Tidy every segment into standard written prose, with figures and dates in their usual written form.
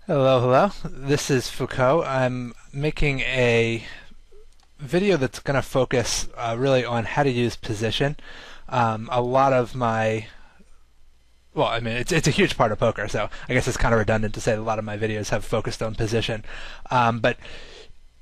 Hello, hello. This is Foucault. I'm making a video that's going to focus really on how to use position. A lot of my, well, I mean, it's a huge part of poker, so I guess it's kind of redundant to say that a lot of my videos have focused on position. But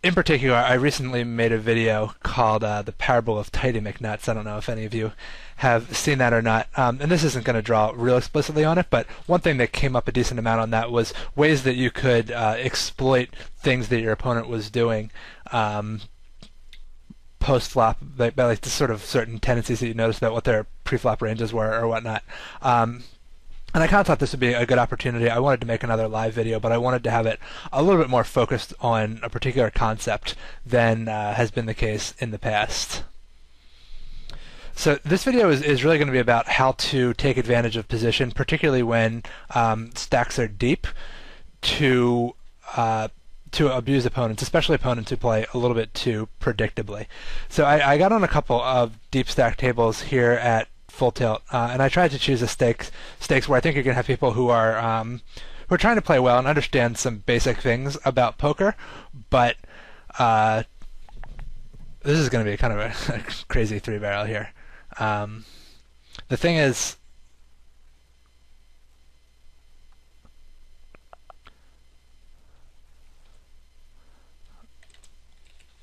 in particular, I recently made a video called The Parable of Tidy McNuts. I don't know if any of you have seen that or not. And this isn't going to draw real explicitly on it, but one thing that came up a decent amount on that was ways that you could exploit things that your opponent was doing post-flop, like the sort of certain tendencies that you noticed about what their pre-flop ranges were or whatnot. And I kind of thought this would be a good opportunity. I wanted to make another live video, but I wanted to have it a little bit more focused on a particular concept than has been the case in the past. So this video is really going to be about how to take advantage of position, particularly when stacks are deep, to abuse opponents, especially opponents who play a little bit too predictably. So I got on a couple of deep stack tables here at Full Tilt, and I tried to choose a stakes where I think you're going to have people who are trying to play well and understand some basic things about poker, but this is going to be kind of a crazy three barrel here. The thing is,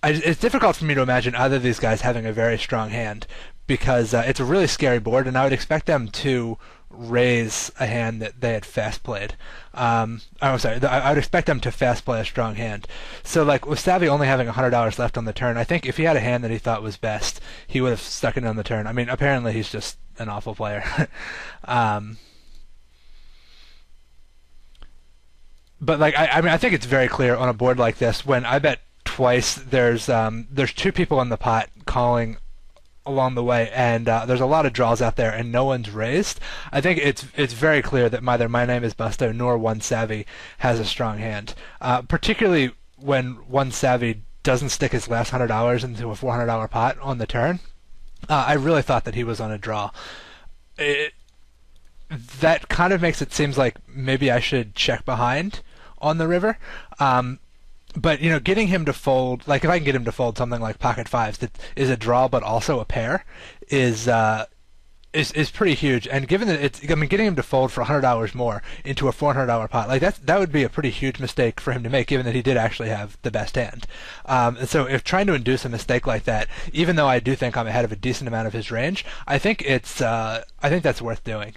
it's difficult for me to imagine either of these guys having a very strong hand because it's a really scary board, and I would expect them to raise a hand that they had fast played. I'm sorry, I would expect them to fast play a strong hand. So, like, with Savvy only having $100 left on the turn, I think if he had a hand that he thought was best, he would have stuck it on the turn. I mean, apparently he's just an awful player. But like, I mean, I think it's very clear on a board like this when I bet twice there's two people in the pot calling along the way, and there's a lot of draws out there, and no one's raised. I think it's very clear that neither My Name Is Busto nor One Savvy has a strong hand, particularly when One Savvy doesn't stick his last $100 into a $400 pot on the turn. I really thought that he was on a draw. That kind of makes it seems like maybe I should check behind on the river. But getting him to fold, like if I can get him to fold something like pocket fives that is a draw but also a pair, is pretty huge. And given that getting him to fold for $100 more into a $400 pot, like that would be a pretty huge mistake for him to make, given that he did actually have the best hand. And so if trying to induce a mistake like that, even though I do think I'm ahead of a decent amount of his range, I think that's worth doing.